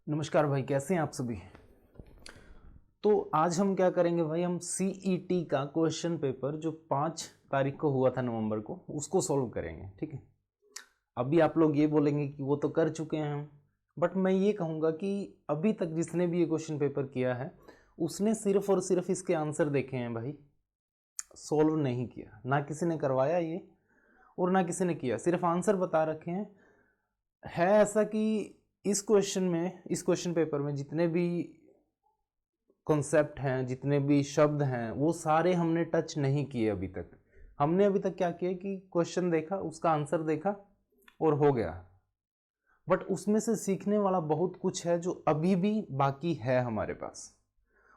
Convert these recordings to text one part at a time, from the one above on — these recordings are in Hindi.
नमस्कार भाई, कैसे हैं आप सभी। तो आज हम क्या करेंगे भाई, हम सीईटी का क्वेश्चन पेपर जो 5 तारीख को हुआ था नवंबर को, उसको सॉल्व करेंगे। ठीक है, अभी आप लोग ये बोलेंगे कि वो तो कर चुके हैं हम, बट मैं ये कहूँगा कि अभी तक जिसने भी ये क्वेश्चन पेपर किया है उसने सिर्फ और सिर्फ इसके आंसर देखे हैं भाई, सॉल्व नहीं किया। ना किसी ने करवाया ये और ना किसी ने किया, सिर्फ आंसर बता रखे हैं। है ऐसा कि इस क्वेश्चन पेपर में जितने भी कॉन्सेप्ट हैं, जितने भी शब्द हैं, वो सारे हमने टच नहीं किए अभी तक। हमने अभी तक क्या किया कि क्वेश्चन देखा, उसका आंसर देखा और हो गया। बट उसमें से सीखने वाला बहुत कुछ है जो अभी भी बाकी है हमारे पास।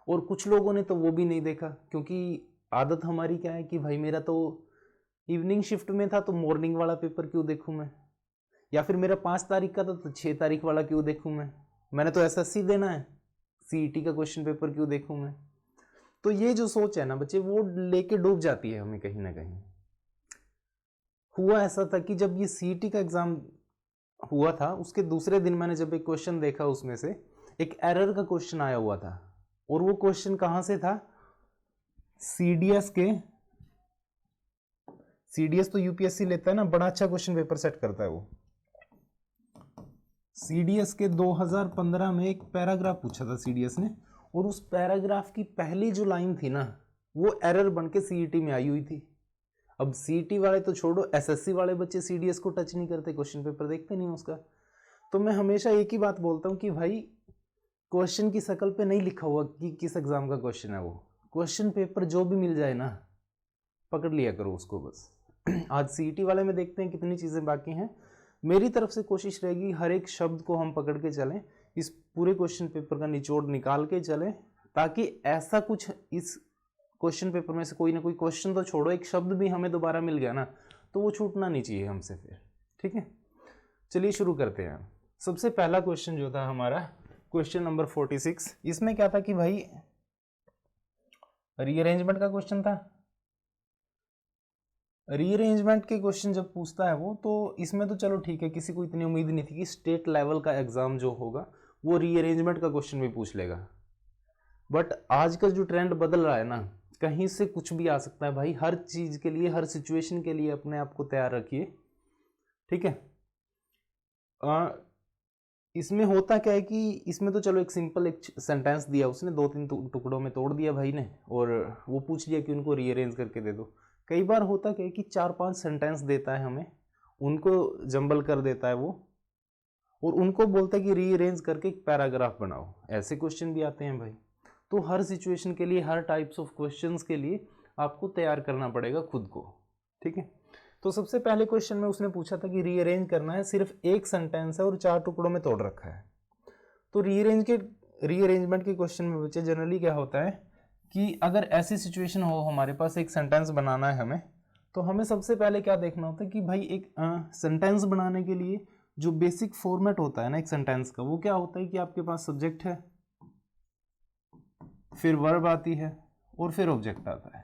और कुछ लोगों ने तो वो भी नहीं देखा, क्योंकि आदत हमारी क्या है कि भाई मेरा तो इवनिंग शिफ्ट में था तो मॉर्निंग वाला पेपर क्यों देखूं मैं, या फिर मेरा 5 तारीख का था तो 6 तारीख वाला क्यों देखूं मैं, मैंने तो एसएससी देना है, सीईटी का क्वेश्चन पेपर क्यों देखूं मैं। तो ये जो सोच है ना बच्चे, वो लेके डूब जाती है हमें कहीं ना कहीं। हुआ ऐसा था कि जब ये सीईटी का एग्जाम हुआ था, उसके दूसरे दिन मैंने जब एक क्वेश्चन देखा, उसमें से एक एरर का क्वेश्चन आया हुआ था। और वो क्वेश्चन कहां से था, सीडीएस तो यूपीएससी लेता है ना, बड़ा अच्छा क्वेश्चन पेपर सेट करता है वो। सीडीएस के 2015 में एक पैराग्राफ पूछा था सीडीएस ने, और उस पैराग्राफ की पहली जो लाइन थी ना, वो एरर बन के सीईटी में आई हुई थी। अब सीईटी वाले तो छोड़ो, एसएससी वाले बच्चे सीडीएस को टच नहीं करते, क्वेश्चन पेपर देखते नहीं उसका। तो मैं हमेशा एक ही बात बोलता हूँ कि भाई क्वेश्चन की शक्ल पे नहीं लिखा हुआ कि किस एग्जाम का क्वेश्चन है वो, क्वेश्चन पेपर जो भी मिल जाए ना पकड़ लिया करो उसको बस। आज सीईटी वाले में देखते हैं कितनी चीज़ें बाकी हैं। मेरी तरफ से कोशिश रहेगी हर एक शब्द को हम पकड़ के चलें, इस पूरे क्वेश्चन पेपर का निचोड़ निकाल के चलें, ताकि ऐसा कुछ इस क्वेश्चन पेपर में से कोई ना कोई क्वेश्चन तो छोड़ो, एक शब्द भी हमें दोबारा मिल गया ना तो वो छूटना नहीं चाहिए हमसे फिर। ठीक है, चलिए शुरू करते हैं। सबसे पहला क्वेश्चन जो था हमारा, क्वेश्चन नंबर 46, इसमें क्या था कि भाई रीअरेंजमेंट का क्वेश्चन था। रीअरेंजमेंट के क्वेश्चन जब पूछता है वो, तो इसमें तो चलो ठीक है, किसी को इतनी उम्मीद नहीं थी कि स्टेट लेवल का एग्जाम जो होगा वो रीअरेंजमेंट का क्वेश्चन भी पूछ लेगा। बट आज का जो ट्रेंड बदल रहा है ना, कहीं से कुछ भी आ सकता है भाई। हर चीज के लिए, हर सिचुएशन के लिए अपने आप को तैयार रखिए। ठीक है, इसमें होता क्या है कि इसमें तो चलो एक सिंपल एक सेंटेंस दिया उसने, 2-3 टुकड़ों में तोड़ दिया भाई ने, और वो पूछ लिया कि उनको रीअरेंज करके दे दो। कई बार होता क्या है कि 4-5 सेंटेंस देता है हमें, उनको जंबल कर देता है वो, और उनको बोलता है कि रीअरेंज करके एक पैराग्राफ बनाओ। ऐसे क्वेश्चन भी आते हैं भाई। तो हर सिचुएशन के लिए, हर टाइप्स ऑफ क्वेश्चंस के लिए आपको तैयार करना पड़ेगा खुद को। ठीक है, तो सबसे पहले क्वेश्चन में उसने पूछा था कि रीअरेंज करना है, सिर्फ एक सेंटेंस है और 4 टुकड़ों में तोड़ रखा है। तो रीअरेंजमेंट के क्वेश्चन में बच्चे जनरली क्या होता है कि अगर ऐसी सिचुएशन हो, हमारे पास एक सेंटेंस बनाना है हमें, तो हमें सबसे पहले क्या देखना होता है कि भाई एक सेंटेंस बनाने के लिए जो बेसिक फॉर्मेट होता है ना एक सेंटेंस का, वो क्या होता है कि आपके पास सब्जेक्ट है, फिर वर्ब आती है और फिर ऑब्जेक्ट आता है।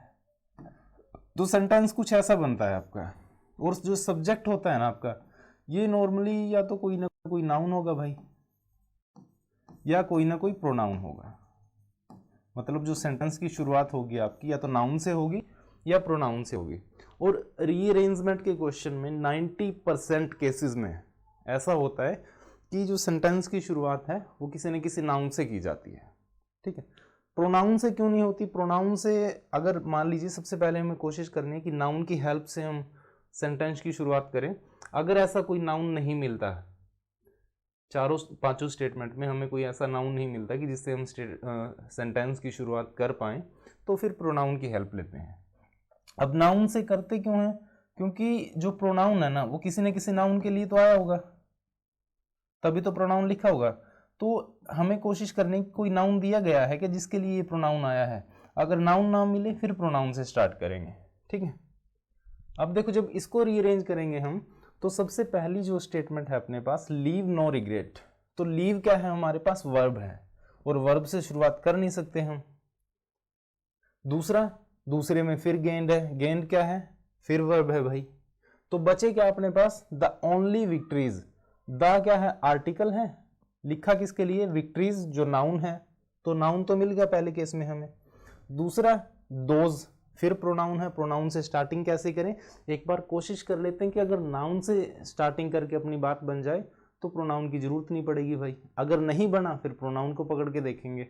तो सेंटेंस कुछ ऐसा बनता है आपका। और जो सब्जेक्ट होता है ना आपका, ये नॉर्मली या तो कोई ना कोई नाउन होगा भाई, या कोई ना कोई प्रोनाउन होगा। मतलब जो सेंटेंस की शुरुआत होगी आपकी, या तो नाउन से होगी या प्रोनाउन से होगी। और रीअरेंजमेंट के क्वेश्चन में 90% केसेस में ऐसा होता है कि जो सेंटेंस की शुरुआत है वो किसी न किसी नाउन से की जाती है। ठीक है, प्रोनाउन से क्यों नहीं होती? प्रोनाउन से अगर मान लीजिए सबसे पहले हमें कोशिश करनी है कि नाउन की हेल्प से हम सेंटेंस की शुरुआत करें। अगर ऐसा कोई नाउन नहीं मिलता, 4-5 स्टेटमेंट में हमें कोई ऐसा नाउन नहीं मिलता कि जिससे हम सेंटेंस की शुरुआत कर पाएँ, तो फिर प्रोनाउन की हेल्प लेते हैं। अब नाउन से करते क्यों हैं? क्योंकि जो प्रोनाउन है ना, वो किसी न किसी नाउन के लिए तो आया होगा, तभी तो प्रोनाउन लिखा होगा। तो हमें कोशिश करनी कि कोई नाउन दिया गया है कि जिसके लिए ये प्रोनाउन आया है। अगर नाउन ना मिले फिर प्रोनाउन से स्टार्ट करेंगे। ठीक है, अब देखो जब इसको रीअरेंज करेंगे हम, तो सबसे पहली जो स्टेटमेंट है अपने पास, लीव नो रिग्रेट। तो लीव क्या है? हमारे पास वर्ब है, और वर्ब से शुरुआत कर नहीं सकते हम। दूसरे में फिर गेंड है, गेंड क्या है? फिर वर्ब है भाई। तो बचे क्या अपने पास? The only victories. द क्या है? आर्टिकल है, लिखा किसके लिए, विक्ट्रीज जो नाउन है, तो नाउन तो मिल गया पहले केस में हमें। दूसरा दोज, फिर प्रोनाउन है, प्रोनाउन से स्टार्टिंग कैसे करें, एक बार कोशिश कर लेते हैं कि अगर नाउन से स्टार्टिंग करके अपनी बात बन जाए तो प्रोनाउन की जरूरत नहीं पड़ेगी भाई, अगर नहीं बना फिर प्रोनाउन को पकड़ के देखेंगे।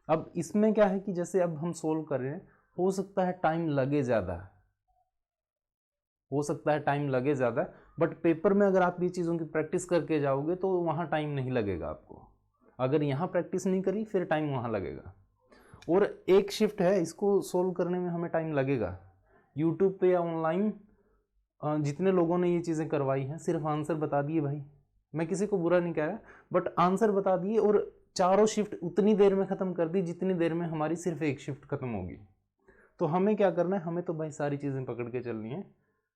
अब इसमें क्या है कि जैसे अब हम सोल्व कर रहे हैं, हो सकता है टाइम लगे ज़्यादा, हो सकता है टाइम लगे ज़्यादा, बट पेपर में अगर आप ये चीज़ों की प्रैक्टिस करके जाओगे तो वहाँ टाइम नहीं लगेगा आपको। अगर यहाँ प्रैक्टिस नहीं करी फिर टाइम वहाँ लगेगा। और एक शिफ्ट है, इसको सोल्व करने में हमें टाइम लगेगा। यूट्यूब पे या ऑनलाइन जितने लोगों ने ये चीज़ें करवाई हैं, सिर्फ आंसर बता दिए भाई, मैं किसी को बुरा नहीं कह रहा, बट आंसर बता दिए और चारों शिफ्ट उतनी देर में ख़त्म कर दी जितनी देर में हमारी सिर्फ एक शिफ्ट ख़त्म होगी। तो हमें क्या करना है, हमें तो भाई सारी चीज़ें पकड़ के चलनी है,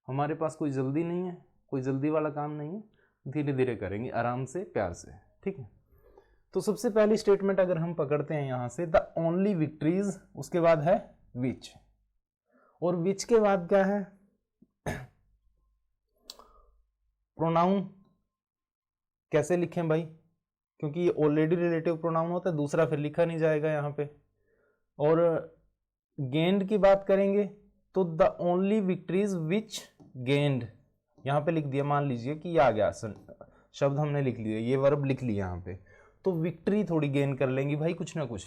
हमारे पास कोई जल्दी नहीं है, कोई जल्दी वाला काम नहीं है, धीरे धीरे करेंगे, आराम से, प्यार से, ठीक है। तो सबसे पहली स्टेटमेंट अगर हम पकड़ते हैं यहाँ से, द ओनली विक्ट्रीज, उसके बाद है विच, और विच के बाद क्या है, प्रोनाउन कैसे लिखें भाई, क्योंकि ये ऑलरेडी रिलेटिव प्रोनाउन होता है, दूसरा फिर लिखा नहीं जाएगा यहाँ पे। और गेंड की बात करेंगे तो the only victories which gained, यहाँ पे लिख दिया, मान लीजिए कि ये आ गया शब्द हमने लिख लिया, ये वर्ब लिख लिया यहाँ पे, तो विक्ट्री थोड़ी गेन कर लेंगी भाई कुछ ना कुछ,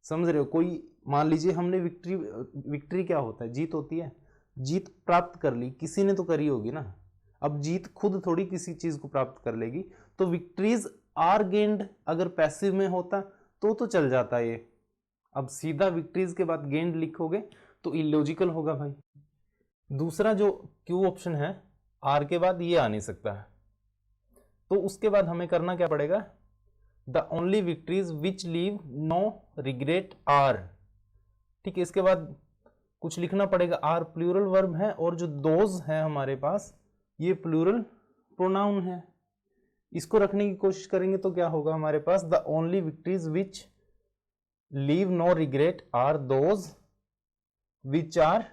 समझ रहे हो। कोई मान लीजिए हमने विक्ट्री क्या होता है, जीत होती है, जीत प्राप्त कर ली, किसी ने तो करी होगी ना, अब जीत खुद थोड़ी किसी चीज को प्राप्त कर लेगी, तो विक्ट्रीज आर गेंड अगर पैसिव में होता तो चल जाता है ये। अब सीधा विक्ट्रीज के बाद गेंड लिखोगे तो इलॉजिकल होगा भाई। दूसरा जो क्यू ऑप्शन है, आर के बाद ये आ नहीं सकता है, तो उसके बाद हमें करना क्या पड़ेगा, the only victories which leave no regret are, ठीक है। इसके बाद कुछ लिखना पड़ेगा, आर प्लूरल वर्ब है और जो दोज है हमारे पास ये प्लूरल प्रोनाउन है, इसको रखने की कोशिश करेंगे तो क्या होगा हमारे पास, the only victories which leave no regret are those which are,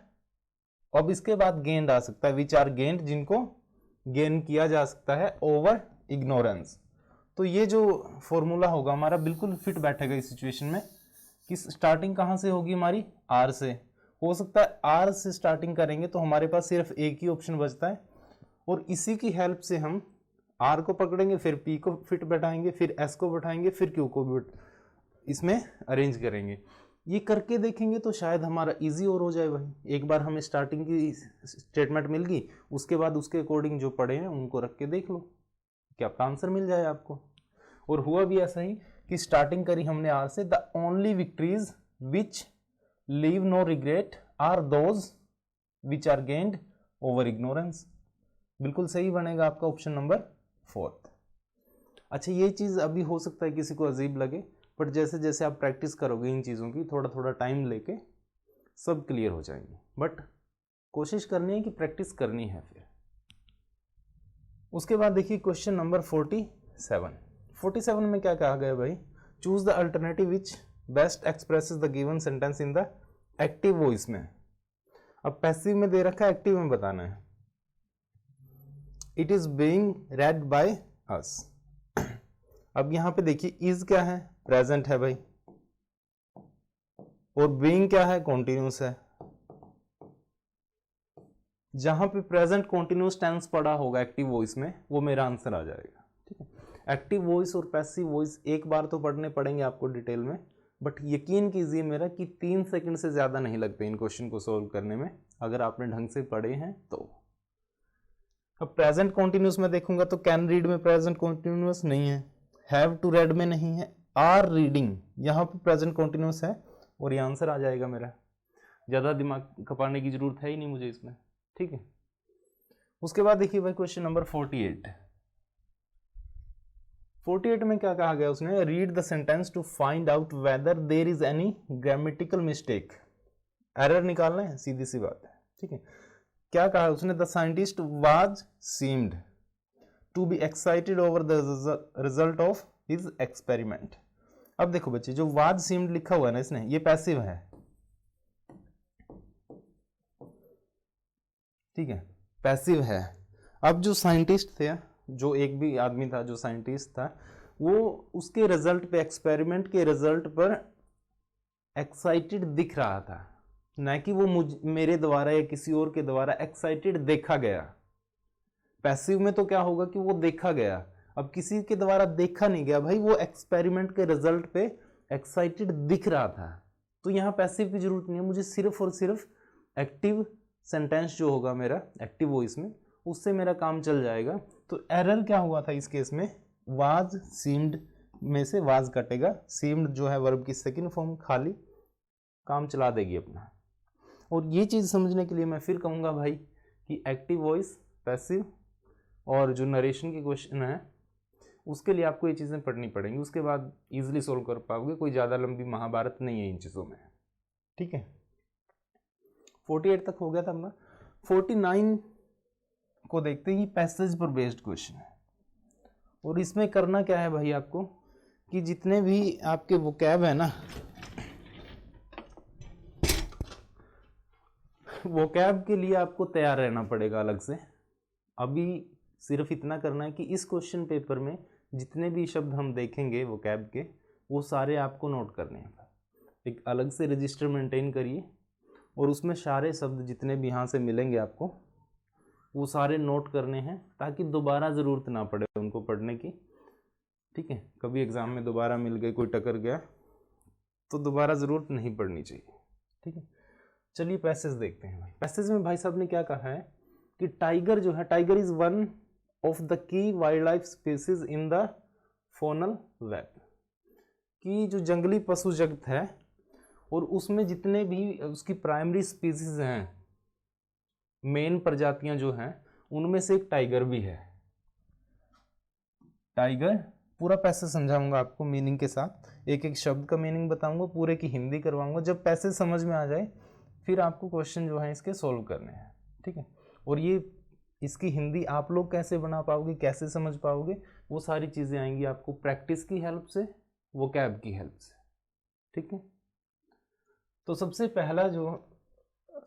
अब इसके बाद गेंड आ सकता है, विच आर गेंड, जिनको गेन किया जा सकता है ओवर इग्नोरेंस। तो ये जो फॉर्मूला होगा हमारा बिल्कुल फिट बैठेगा इस सिचुएशन में, कि स्टार्टिंग कहाँ से होगी हमारी, आर से। हो सकता है आर से स्टार्टिंग करेंगे तो हमारे पास सिर्फ एक ही ऑप्शन बचता है, और इसी की हेल्प से हम आर को पकड़ेंगे, फिर पी को फिट बैठाएंगे, फिर एस को बैठाएंगे, फिर क्यू को भी इसमें अरेंज करेंगे। ये करके देखेंगे तो शायद हमारा इजी और हो जाए भाई। एक बार हमें स्टार्टिंग की स्टेटमेंट मिल गई, उसके बाद उसके अकॉर्डिंग जो पढ़े हैं उनको रख के देख लो, क्या आपका आंसर मिल जाए आपको। और हुआ भी ऐसा ही कि स्टार्टिंग करी हमने आर से, the only victories which leave no regret are those which are gained over ignorance, बिल्कुल सही बनेगा आपका ऑप्शन नंबर 4। अच्छा, ये चीज़ अभी हो सकता है किसी को अजीब लगे, बट जैसे जैसे आप प्रैक्टिस करोगे इन चीज़ों की, थोड़ा थोड़ा टाइम लेके सब क्लियर हो जाएंगे, बट कोशिश करनी है कि प्रैक्टिस करनी है फिर। उसके बाद देखिए क्वेश्चन नंबर 47 में क्या कहा गया भाई, choose the alternative which best expresses the given sentence in the active voice में। अब पैसिव में दे रखा है, एक्टिव में बताना है, it is being red by us. अब यहां पे देखिए इज क्या है, प्रेजेंट है भाई, और बीइंग क्या है, कॉन्टिन्यूस है। जहां पे प्रेजेंट कॉन्टिन्यूस टेंस पड़ा होगा एक्टिव वॉइस में, वो मेरा आंसर आ जाएगा, ठीक है। एक्टिव वॉइस और पैसिव वॉइस एक बार तो पढ़ने पड़ेंगे आपको डिटेल में, बट यकीन कीजिए मेरा कि 3 सेकंड से ज्यादा नहीं लगते इन क्वेश्चन को सोल्व करने में, अगर आपने ढंग से पढ़े हैं तो। अब प्रेजेंट कॉन्टिन्यूस में देखूंगा तो कैन रीड में प्रेजेंट कॉन्टिन्यूस नहीं है, हैव टू रेड में नहीं है, आर रीडिंग यहाँ पे प्रेजेंट कॉन्टिन्यूस है, और ये आंसर आ जाएगा मेरा। ज़्यादा दिमाग खपाने की जरूरत है ही नहीं मुझे इसमें, ठीक है। उसके बाद देखिए भाई क्वेश्चन नंबर 48 में क्या कहा गया उसने, read the sentence to find out whether there is any grammatical mistake. Error निकालना है, सीधी सी बात है, ठीक है। क्या कहा उसने, the scientist was seemed to be excited over the result of his experiment. अब देखो बच्चे, जो वाज सीम्ड लिखा हुआ है ना इसने, ये पैसिव है, ठीक है, पैसिव है। अब जो साइंटिस्ट थे जो एक भी आदमी था जो साइंटिस्ट था, वो उसके रिजल्ट पे, एक्सपेरिमेंट के रिजल्ट पर एक्साइटेड दिख रहा था, ना कि वो मेरे द्वारा या किसी और के द्वारा एक्साइटेड देखा गया। पैसिव में तो क्या होगा कि वो देखा गया, अब किसी के द्वारा देखा नहीं गया भाई, वो एक्सपेरिमेंट के रिजल्ट पे एक्साइटेड दिख रहा था। तो यहाँ पैसिव की जरूरत नहीं है, मुझे सिर्फ और सिर्फ एक्टिव सेंटेंस जो होगा मेरा एक्टिव वॉइस में, उससे मेरा काम चल जाएगा। तो एरर क्या हुआ था इस केस में, वाज सीम्ड में से वाज कटेगा, सीम्ड जो है वर्ब की सेकंड फॉर्म, खाली काम चला देगी अपना। और ये चीज़ समझने के लिए मैं फिर कहूँगा भाई कि एक्टिव वॉइस, पैसिव और जो नरेशन की क्वेश्चन है उसके लिए आपको ये चीज़ें पढ़नी पड़ेंगी, उसके बाद इजीली सोल्व कर पाओगे, कोई ज़्यादा लंबी महाभारत नहीं है इन चीज़ों में। ठीक है, 48 तक हो गया था अपना। 49 को देखते ही पैसेज पर बेस्ड क्वेश्चन है, और इसमें करना क्या है भाई आपको कि जितने भी आपके वोकैब है ना, वोकैब के लिए आपको तैयार रहना पड़ेगा अलग से। अभी सिर्फ इतना करना है कि इस क्वेश्चन पेपर में जितने भी शब्द हम देखेंगे वोकैब के, वो सारे आपको नोट करने हैं। एक अलग से रजिस्टर मेंटेन करिए और उसमें सारे शब्द जितने भी यहाँ से मिलेंगे आपको वो सारे नोट करने हैं, ताकि दोबारा ज़रूरत ना पड़े उनको पढ़ने की। ठीक है, कभी एग्ज़ाम में दोबारा मिल गए, कोई टकर गया, तो दोबारा ज़रूरत नहीं पड़नी चाहिए। ठीक है, चलिए पैसेज देखते हैं भाई। पैसेज में भाई साहब ने क्या कहा है कि टाइगर जो है, tiger is one of the key wild life species in the funnel web, कि जो जंगली पशु जगत है और उसमें जितने भी उसकी प्राइमरी स्पीसीज हैं, मेन प्रजातियां जो हैं, उनमें से एक टाइगर भी है। टाइगर पूरा पैसेज समझाऊंगा आपको मीनिंग के साथ, एक एक शब्द का मीनिंग बताऊंगा, पूरे की हिंदी करवाऊंगा। जब पैसेज समझ में आ जाए फिर आपको क्वेश्चन जो है इसके सॉल्व करने हैं। ठीक है, और ये इसकी हिंदी आप लोग कैसे बना पाओगे, कैसे समझ पाओगे, वो सारी चीज़ें आएंगी आपको प्रैक्टिस की हेल्प से, वोकैब की हेल्प से। ठीक है, तो सबसे पहला जो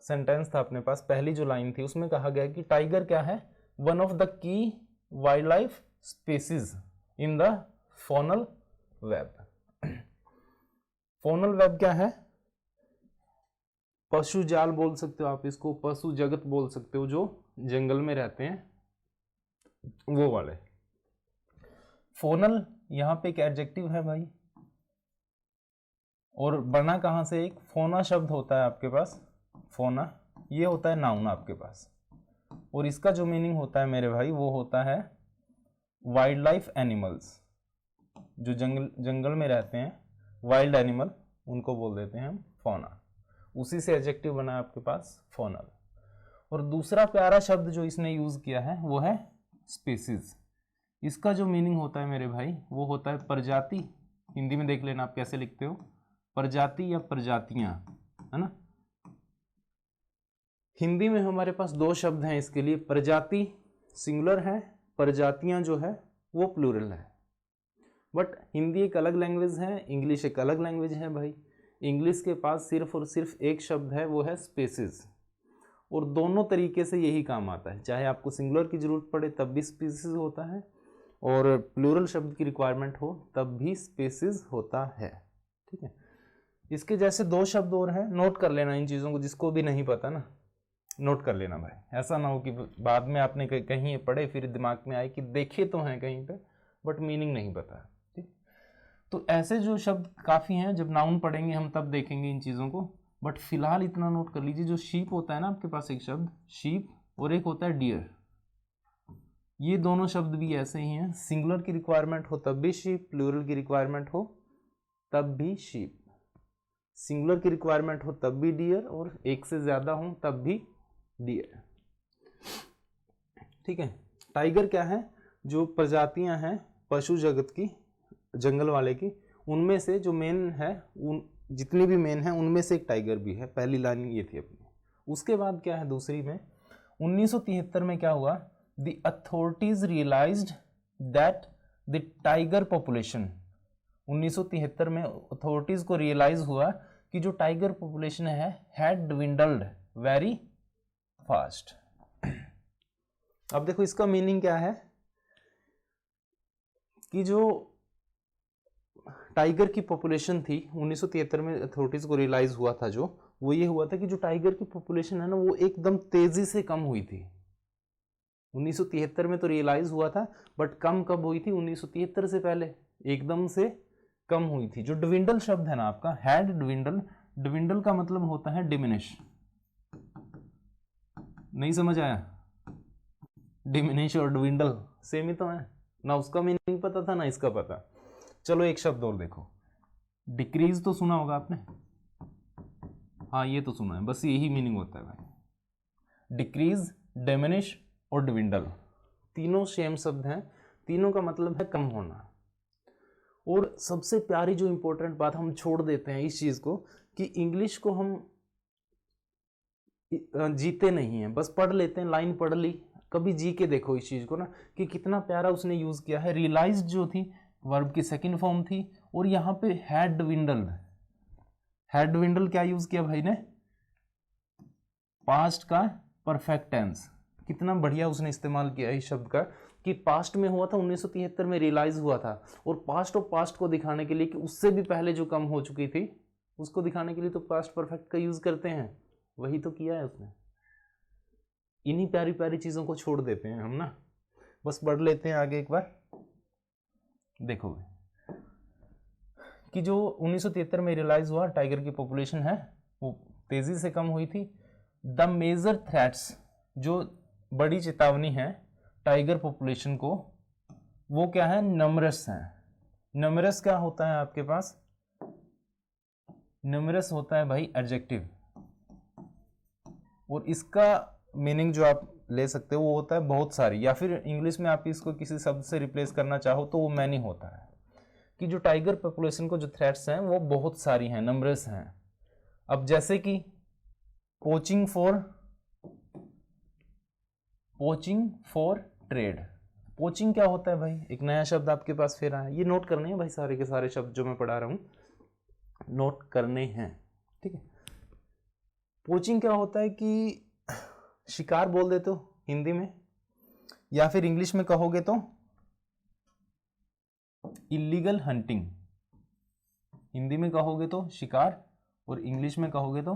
सेंटेंस था अपने पास, पहली जो लाइन थी उसमें कहा गया कि टाइगर क्या है, one of the key wild life species in the funnel web. Funnel web क्या है, पशु जाल बोल सकते हो आप इसको, पशु जगत बोल सकते हो, जो जंगल में रहते हैं वो वाले। फोनल यहाँ पे एक एडजेक्टिव है भाई, और बना कहाँ से, एक फोना शब्द होता है आपके पास, फोना ये होता है नाउन आपके पास, और इसका जो मीनिंग होता है मेरे भाई वो होता है वाइल्ड लाइफ एनिमल्स, जो जंगल में रहते हैं वाइल्ड एनिमल, उनको बोल देते हैं हम फोना। उसी से एडजेक्टिव बना है आपके पास फोनल। और दूसरा प्यारा शब्द जो इसने यूज किया है वो है स्पीसीज। इसका जो मीनिंग होता है मेरे भाई वो होता है प्रजाति। हिंदी में देख लेना आप कैसे लिखते हो, प्रजाति या प्रजातियां, है ना। हिंदी में हमारे पास दो शब्द हैं इसके लिए, प्रजाति सिंगुलर है, प्रजातियां जो है वो प्लूरल है। बट हिंदी एक अलग लैंग्वेज है, इंग्लिश एक अलग लैंग्वेज है भाई। इंग्लिश के पास सिर्फ और सिर्फ एक शब्द है, वो है स्पीसीज, और दोनों तरीके से यही काम आता है, चाहे आपको सिंगुलर की जरूरत पड़े तब भी स्पीसीज होता है, और प्लूरल शब्द की रिक्वायरमेंट हो तब भी स्पीसीज होता है। ठीक है, इसके जैसे दो शब्द और हैं, नोट कर लेना इन चीज़ों को, जिसको भी नहीं पता ना नोट कर लेना भाई, ऐसा ना हो कि बाद में आपने कहीं पढ़े फिर दिमाग में आए कि देखे तो हैं कहीं पे बट मीनिंग नहीं पता। ठीक, तो ऐसे जो शब्द काफ़ी हैं, जब नाउन पढ़ेंगे हम तब देखेंगे इन चीज़ों को, बट फिलहाल इतना नोट कर लीजिए, जो शीप होता है ना आपके पास एक शब्द शीप, और एक होता है डियर, ये दोनों शब्द भी ऐसे ही हैं, सिंगुलर की रिक्वायरमेंट हो तब भी शीप, प्लूरल की रिक्वायरमेंट हो तब भी शीप, सिंगुलर की रिक्वायरमेंट हो तब भी डियर, और एक से ज़्यादा हो तब भी डियर। ठीक है, टाइगर क्या है, जो प्रजातियां हैं पशु जगत की, जंगल वाले की, उनमें से जो मेन है, उन जितनी भी मेन है उनमें से एक टाइगर भी है। पहली लाइन ये थी अपनी। उसके बाद क्या है दूसरी में, 1973 में क्या हुआ, the authorities realized that the tiger population, 1973 में अथॉरिटीज को रियलाइज हुआ कि जो टाइगर पॉपुलेशन है हैड dwindled वेरी फास्ट। अब देखो इसका मीनिंग क्या है कि जो टाइगर की पॉपुलेशन थी 1973 में अथॉरिटीज को रियलाइज हुआ था, जो वो ये हुआ था कि जो टाइगर की पॉपुलेशन है ना वो एकदम तेजी से कम हुई थी। 1973 में तो रियलाइज हुआ था, बट कम कब हुई थी? 1973 से पहले एकदम से कम हुई थी। जो डिविंडल शब्द है ना आपका, हैड डिविंडल, डिविंडल का मतलब होता है डिमिनिश। नहीं समझ आया? डिमिनिश और डिविंडल सेम ही तो है ना, उसका मीनिंग पता था ना इसका पता। चलो एक शब्द और देखो, डिक्रीज तो सुना होगा आपने, हाँ ये तो सुना है, बस यही मीनिंग होता है भाई। डिक्रीज, डिमिनिश और डिविंडल तीनों सेम शब्द हैं, तीनों का मतलब है कम होना। और सबसे प्यारी जो इंपॉर्टेंट बात हम छोड़ देते हैं इस चीज को, कि इंग्लिश को हम जीते नहीं हैं, बस पढ़ लेते हैं, लाइन पढ़ ली, कभी जी के देखो इस चीज को ना कि कितना प्यारा उसने यूज किया है। रियलाइज जो थी वर्ब की सेकंड फॉर्म थी, और यहाँ पे हैड डिविंडल्ड, हैड डिविंडल क्या यूज किया भाई ने? पास्ट का परफेक्ट टेंस। कितना बढ़िया उसने इस्तेमाल किया इस शब्द का, कि पास्ट में हुआ था 1973 में रियलाइज हुआ था, और पास्ट ऑफ पास्ट को दिखाने के लिए कि उससे भी पहले जो कम हो चुकी थी उसको दिखाने के लिए तो पास्ट परफेक्ट का यूज करते हैं, वही तो किया है उसने। इन्हीं प्यारी प्यारी चीजों को छोड़ देते हैं हम ना, बस पढ़ लेते हैं आगे एक बार। देखो कि जो 1973 में रियलाइज हुआ टाइगर की पॉपुलेशन है वो तेजी से कम हुई थी। द मेजर थ्रेट्स, जो बड़ी चेतावनी है टाइगर पॉपुलेशन को, वो क्या है? नमरस है। नमरस क्या होता है आपके पास? नमरस होता है भाई एडजेक्टिव, और इसका मीनिंग जो आप ले सकते हो वो होता है बहुत सारी, या फिर इंग्लिश में आप इसको किसी शब्द से रिप्लेस करना चाहो तो वो मैनी होता है। कि जो टाइगर पॉपुलेशन को जो थ्रेट्स हैं वो बहुत सारी हैं, नंबरस हैं। अब जैसे कि पोचिंग फॉर ट्रेड। पोचिंग क्या होता है भाई? एक नया शब्द आपके पास फिर आया, ये नोट करने हैं भाई, सारे के सारे शब्द जो मैं पढ़ा रहा हूं नोट करने हैं, ठीक है। पोचिंग क्या होता है कि शिकार बोल देते हो हिंदी में, या फिर इंग्लिश में कहोगे तो इलीगल हंटिंग। हिंदी में कहोगे तो शिकार, और इंग्लिश में कहोगे तो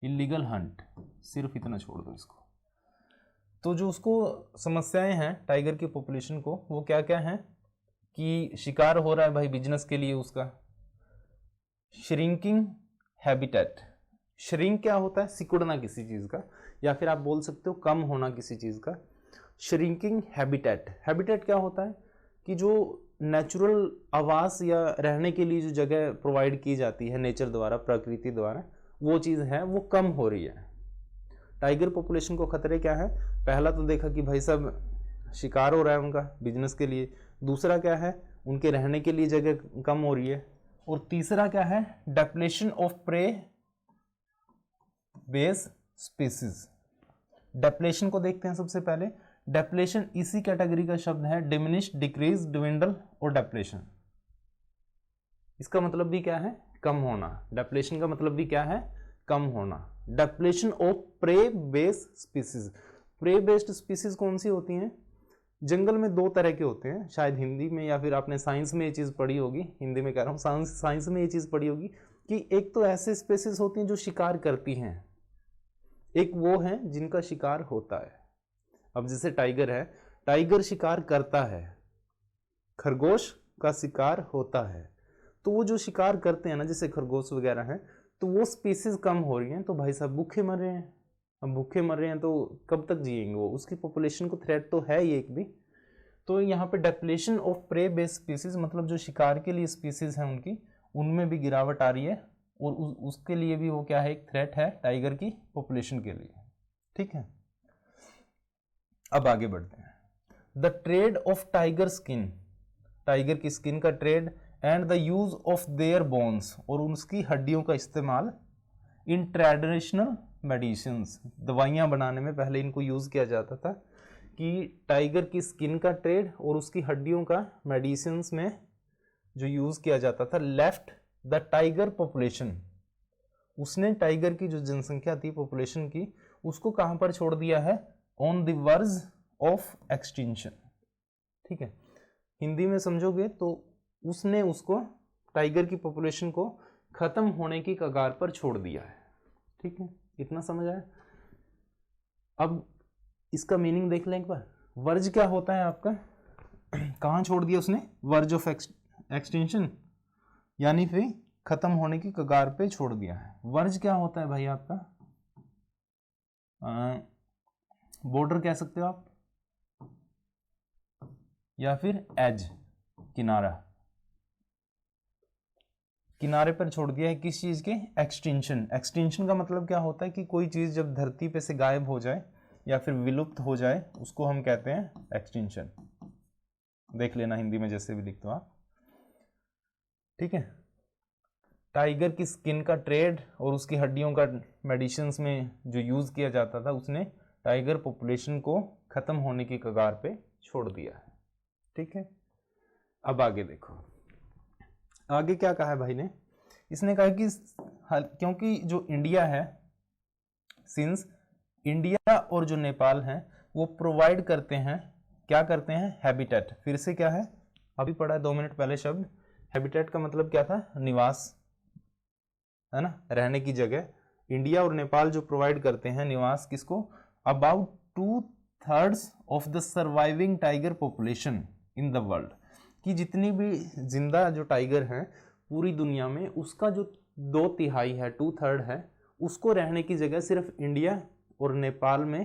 इलीगल हंट। सिर्फ इतना छोड़ दो इसको। तो जो उसको समस्याएं हैं टाइगर की पॉपुलेशन को, वो क्या क्या हैं? कि शिकार हो रहा है भाई बिजनेस के लिए उसका। श्रिंकिंग हैबिटेट, श्रिंक क्या होता है? सिकुड़ना किसी चीज का, या फिर आप बोल सकते हो कम होना किसी चीज का। श्रिंकिंग हैबिटेट, हैबिटेट क्या होता है? कि जो नेचुरल आवास या रहने के लिए जो जगह प्रोवाइड की जाती है नेचर द्वारा, प्रकृति द्वारा, वो चीज है वो कम हो रही है। टाइगर पॉपुलेशन को खतरे क्या है? पहला तो देखा कि भाई सब शिकार हो रहा है उनका बिजनेस के लिए, दूसरा क्या है? उनके रहने के लिए जगह कम हो रही है, और तीसरा क्या है? Depletion of prey base species. Depletion को देखते हैं सबसे पहले। डेप्लेशन इसी कैटेगरी का शब्द है, डिमिनिश, डिक्रीज, डिविंडल और डेप्लेशन। इसका मतलब भी क्या है? कम होना। डेप्लेशन का मतलब भी क्या है? कम होना। Depletion of prey based species. Prey based species कौन सी होती हैं? जंगल में दो तरह के होते हैं, शायद हिंदी में या फिर आपने साइंस में ये चीज पढ़ी होगी, हिंदी में कह रहा हूँ, साइंस में ये चीज पढ़ी होगी कि एक तो ऐसे स्पीसीज होती हैं जो शिकार करती हैं, एक वो है जिनका शिकार होता है। अब जैसे टाइगर है, टाइगर शिकार करता है, खरगोश का शिकार होता है। तो वो जो शिकार करते हैं ना, जैसे खरगोश वगैरह हैं, तो वो स्पीसीज कम हो रही हैं, तो भाई साहब भूखे मर रहे हैं। अब भूखे मर रहे हैं तो कब तक जिएंगे वो? उसकी पॉपुलेशन को थ्रेट तो है ही एक भी। तो यहाँ पे depletion of prey based species मतलब जो शिकार के लिए स्पीसीज हैं उनकी, उनमें भी गिरावट आ रही है, और उसके लिए भी वो क्या है? एक थ्रेट है टाइगर की पॉपुलेशन के लिए, ठीक है। अब आगे बढ़ते हैं। The trade off tiger skin, tiger की स्किन का trade, and the use of their bones, और उसकी हड्डियों का इस्तेमाल, इन ट्रेडिशनल मेडिसिन्स, दवाइयां बनाने में पहले इनको यूज किया जाता था। कि टाइगर की स्किन का ट्रेड और उसकी हड्डियों का मेडिसिन्स में जो यूज किया जाता था, लेफ्ट द टाइगर पॉपुलेशन, उसने टाइगर की जो जनसंख्या थी पॉपुलेशन की, उसको कहां पर छोड़ दिया है? On the verge of extinction. ठीक है, हिंदी में समझोगे तो उसने उसको, टाइगर की पॉपुलेशन को खत्म होने की कगार पर छोड़ दिया है। ठीक है, इतना समझ आया। अब इसका मीनिंग देख लें एक बार। वर्ज क्या होता है आपका, कहाँ छोड़ दिया उसने, वर्ज ऑफ एक्सटेंशन, यानी फिर खत्म होने की कगार पे छोड़ दिया है। वर्ज क्या होता है भाई आपका, बॉर्डर कह सकते हो आप, या फिर एज, किनारा, किनारे पर छोड़ दिया है किस चीज के, एक्सटेंशन। एक्सटेंशन का मतलब क्या होता है कि कोई चीज जब धरती पे से गायब हो जाए या फिर विलुप्त हो जाए उसको हम कहते हैं एक्सटेंशन। देख लेना हिंदी में जैसे भी लिखते हो आप। ठीक है, टाइगर की स्किन का ट्रेड और उसकी हड्डियों का मेडिसिन्स में जो यूज किया जाता था, उसने टाइगर पॉपुलेशन को खत्म होने की कगार पे छोड़ दिया है। ठीक है, अब आगे देखो, आगे क्या कहा है भाई ने, इसने कहा कि क्योंकि जो इंडिया है, सिंस इंडिया और जो नेपाल है वो प्रोवाइड करते हैं, क्या करते हैं, हैबिटेट। फिर से क्या है, अभी पढ़ा है 2 मिनट पहले शब्द, हैबिटेट का मतलब क्या था, निवास, है ना, रहने की जगह। इंडिया और नेपाल जो प्रोवाइड करते हैं निवास किसको, about 2/3 of the surviving tiger population in the world, कि जितनी भी जिंदा जो टाइगर हैं पूरी दुनिया में, उसका जो 2/3 है, 2/3 है, उसको रहने की जगह सिर्फ इंडिया और नेपाल में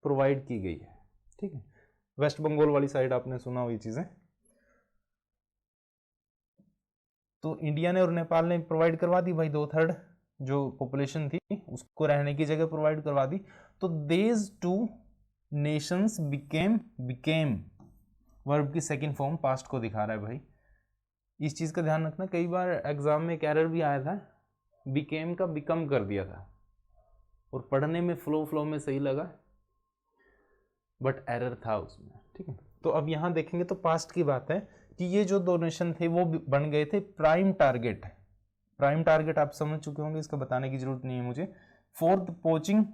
प्रोवाइड की गई है। ठीक है, वेस्ट बंगाल वाली साइड आपने सुना हुई चीजें, तो इंडिया ने और नेपाल ने प्रोवाइड करवा दी भाई, 2/3 जो पॉपुलेशन थी उसको रहने की जगह प्रोवाइड करवा दी। तो देज टू नेशंस बिकेम वर्ब की सेकंड फॉर्म पास्ट को दिखा रहा है भाई। इस चीज का ध्यान रखना, कई बार एग्जाम में एक एरर भी आया था, बिकेम का बिकम कर दिया था और पढ़ने में फ्लो में सही लगा, बट एरर था उसमें। ठीक है, तो अब यहां देखेंगे तो पास्ट की बात है कि ये जो 2 नेशन थे वो बन गए थे प्राइम टारगेट। प्राइम टारगेट आप समझ चुके होंगे, इसका बताने की जरूरत नहीं है मुझे, for the poaching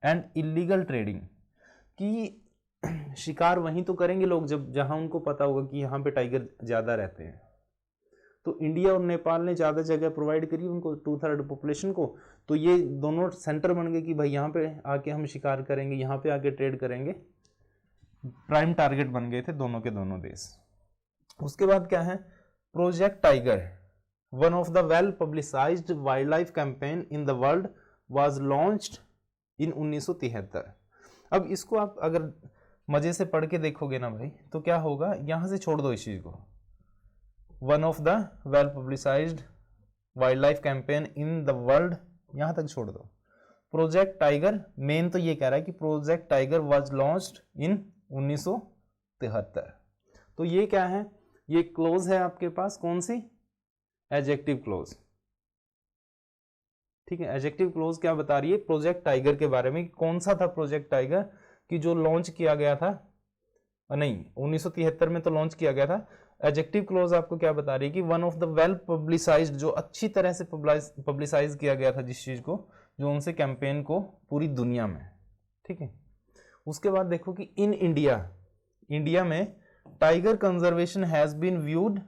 and illegal trading, कि शिकार वहीं तो करेंगे लोग जब जहां उनको पता होगा कि यहाँ पे टाइगर ज्यादा रहते हैं। तो इंडिया और नेपाल ने ज्यादा जगह प्रोवाइड करी उनको, 2/3 पॉपुलेशन को, तो ये दोनों सेंटर बन गए कि भाई यहाँ पे आके हम शिकार करेंगे, यहाँ पे आके ट्रेड करेंगे। प्राइम टारगेट बन गए थे दोनों के दोनों देश। उसके बाद क्या है, project tiger, one of the well publicised wild life campaign in the world was launched in 1973। अब इसको आप अगर मजे से पढ़ के देखोगे ना भाई, तो क्या होगा, यहां से छोड़ दो इस चीज को, one of the well publicised wild life campaign in the world, यहां तक छोड़ दो। प्रोजेक्ट टाइगर, मेन तो ये कह रहा है कि project tiger was launched in 1973। तो ये क्या है, ये क्लोज है आपके पास, कौन सी, एडजेक्टिव क्लोज। ठीक है, एडजेक्टिव क्लोज क्या बता रही है, प्रोजेक्ट टाइगर के बारे में, कौन सा था प्रोजेक्ट टाइगर कि जो लॉन्च किया गया था, नहीं 1973 में तो लॉन्च किया गया था। एडजेक्टिव क्लोज आपको क्या बता रही है कि one of the well publicised, जो अच्छी तरह से पब्लिसाइज किया गया था जिस चीज को, जो उनसे कैंपेन को पूरी दुनिया में। ठीक है, उसके बाद देखो कि इन इंडिया में tiger conservation has been viewed,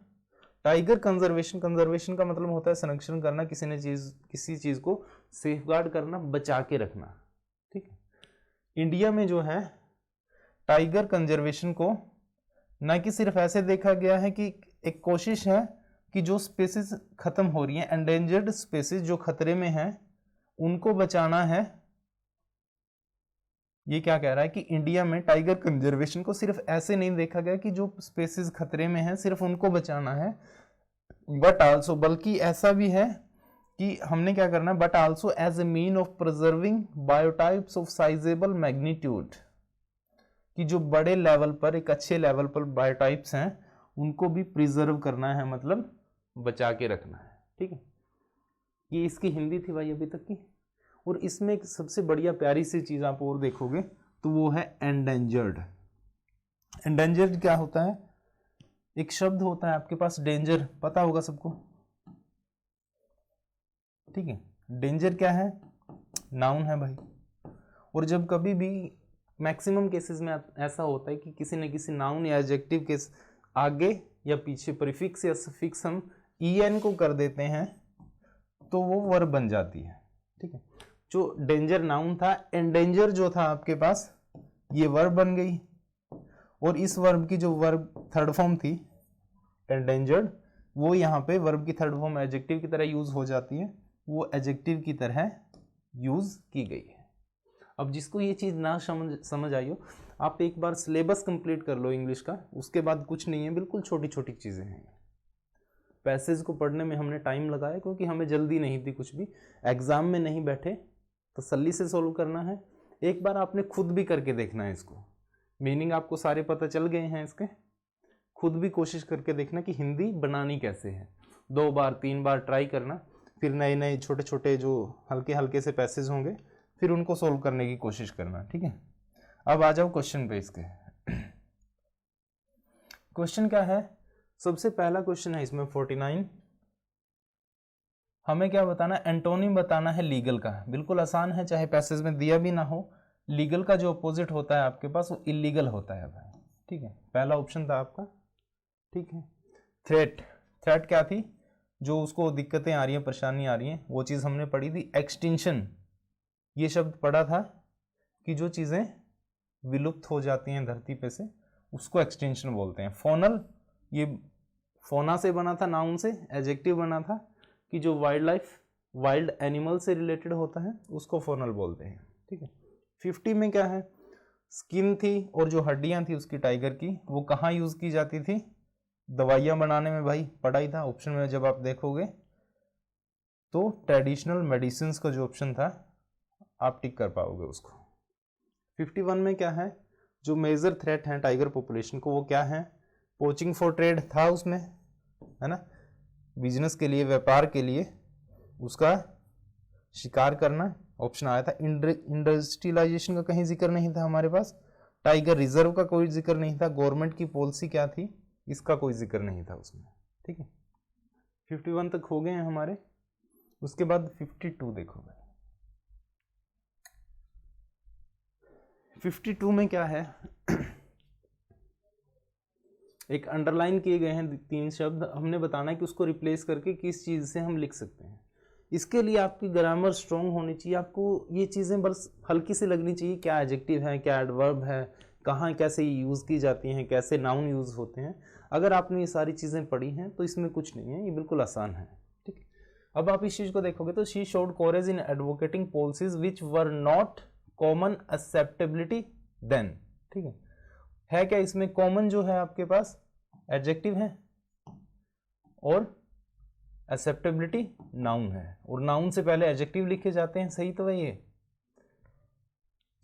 tiger conservation का मतलब होता है संरक्षण करना, किसी चीज को सेफगार्ड करना, बचा के रखना। ठीक है, इंडिया में जो है टाइगर कंजर्वेशन को ना कि सिर्फ ऐसे देखा गया है कि एक कोशिश है कि जो स्पेसीज खत्म हो रही हैं, एंडेंजर्ड स्पेसीज जो खतरे में हैं, उनको बचाना है। ये क्या कह रहा है कि इंडिया में टाइगर कंजर्वेशन को सिर्फ ऐसे नहीं देखा गया कि जो स्पेसीज खतरे में हैं सिर्फ उनको बचाना है, बट आल्सो, बल्कि ऐसा भी है कि हमने क्या करना है, but also as a mean of preserving biotypes of sizable magnitude, कि जो बड़े लेवल पर, एक अच्छे लेवल पर बायोटाइप्स हैं उनको भी प्रिजर्व करना है, मतलब बचा के रखना है। ठीक है, ये इसकी हिंदी थी भाई अभी तक की। और इसमें एक सबसे बढ़िया प्यारी सी चीज आप और देखोगे तो वो है एंडेंजर्ड। एंडेंजर्ड क्या होता है, एक शब्द होता है आपके पास डेंजर, पता होगा सबको। ठीक है, डेंजर क्या है, नाउन है भाई। और जब कभी भी मैक्सिमम केसेस में ऐसा होता है कि किसी न किसी नाउन या एडजेक्टिव के आगे या पीछे प्रीफिक्स या सफिक्स हम en को कर देते हैं तो वो वर्ब बन जाती है। ठीक है, जो डेंजर नाउन था, एंडेंजर जो था आपके पास, ये वर्ब बन गई, और इस वर्ब की जो वर्ब थर्ड फॉर्म थी एंडेंजर्ड, वो यहाँ पे वर्ब की थर्ड फॉर्म एडजेक्टिव की तरह यूज हो जाती है, वो एडजेक्टिव की तरह यूज की गई है। अब जिसको ये चीज़ ना समझ आई हो, आप एक बार सिलेबस कंप्लीट कर लो इंग्लिश का, उसके बाद कुछ नहीं है, बिल्कुल छोटी छोटी चीज़ें हैं। पैसेज को पढ़ने में हमने टाइम लगाया क्योंकि हमें जल्दी नहीं थी कुछ भी, एग्जाम में नहीं बैठे, तसल्ली से सोल्व करना है। एक बार आपने खुद भी करके देखना है इसको, मीनिंग आपको सारे पता चल गए हैं इसके, खुद भी कोशिश करके देखना कि हिंदी बनानी कैसे है। 2 बार 3 बार ट्राई करना, फिर नए नए छोटे छोटे जो हल्के हल्के से पैसेज होंगे फिर उनको सोल्व करने की कोशिश करना। ठीक है, अब आ जाओ क्वेश्चन पे। इसके क्वेश्चन क्या है, सबसे पहला क्वेश्चन है इसमें 49, हमें क्या बताना, एंटोनिम बताना है लीगल का। बिल्कुल आसान है, चाहे पैसेज में दिया भी ना हो। लीगल का जो अपोजिट होता है आपके पास वो इलीगल होता है भाई। ठीक है, पहला ऑप्शन था आपका। ठीक है, थ्रेट, थ्रेट क्या थी, जो उसको दिक्कतें आ रही हैं, परेशानी आ रही हैं, वो चीज़ हमने पढ़ी थी। एक्सटिंक्शन, ये शब्द पढ़ा था कि जो चीज़ें विलुप्त हो जाती हैं धरती पे से, उसको एक्सटिंक्शन बोलते हैं। फोनल, ये फोना से बना था, नाउन से, एडजेक्टिव बना था कि जो वाइल्ड लाइफ, वाइल्ड एनिमल से रिलेटेड होता है उसको फोनल बोलते हैं। ठीक है, 50 में क्या है, स्किन थी और जो हड्डियां थी उसकी टाइगर की, वो कहाँ यूज़ की जाती थी, दवाइयाँ बनाने में भाई, पढ़ा ही था। ऑप्शन में जब आप देखोगे तो ट्रेडिशनल मेडिसिन का जो ऑप्शन था आप टिक कर पाओगे उसको। 51 में क्या है, जो मेजर थ्रेट है टाइगर पॉपुलेशन को, वो क्या है, पोचिंग फॉर ट्रेड था उसमें, है ना, बिजनेस के लिए, व्यापार के लिए उसका शिकार करना, ऑप्शन आया था। इंडस्ट्रियलाइजेशन का कहीं जिक्र नहीं था हमारे पास, टाइगर रिजर्व का कोई जिक्र नहीं था, गवर्नमेंट की पॉलिसी क्या थी इसका कोई जिक्र नहीं था उसमें। ठीक है, 51 तक हो गए हैं हमारे। उसके बाद 52 देखो भाई, 52 में क्या है, एक अंडरलाइन किए गए हैं 3 शब्द, हमने बताना है कि उसको रिप्लेस करके किस चीज़ से हम लिख सकते हैं। इसके लिए आपकी ग्रामर स्ट्रॉन्ग होनी चाहिए, आपको ये चीज़ें बस हल्की से लगनी चाहिए, क्या एडजेक्टिव है, क्या एडवर्ब है, कहाँ कैसे यूज़ की जाती हैं, कैसे नाउन यूज़ होते हैं। अगर आपने ये सारी चीज़ें पढ़ी हैं तो इसमें कुछ नहीं है, ये बिल्कुल आसान है। ठीक है, अब आप इस चीज़ को देखोगे तो she showed courage in advocating policies which were not common acceptability then. ठीक है क्या इसमें कॉमन जो है आपके पास एडजेक्टिव है और एक्सेप्टेबिलिटी नाउन है, और नाउन से पहले एडजेक्टिव लिखे जाते हैं, सही तो वही है,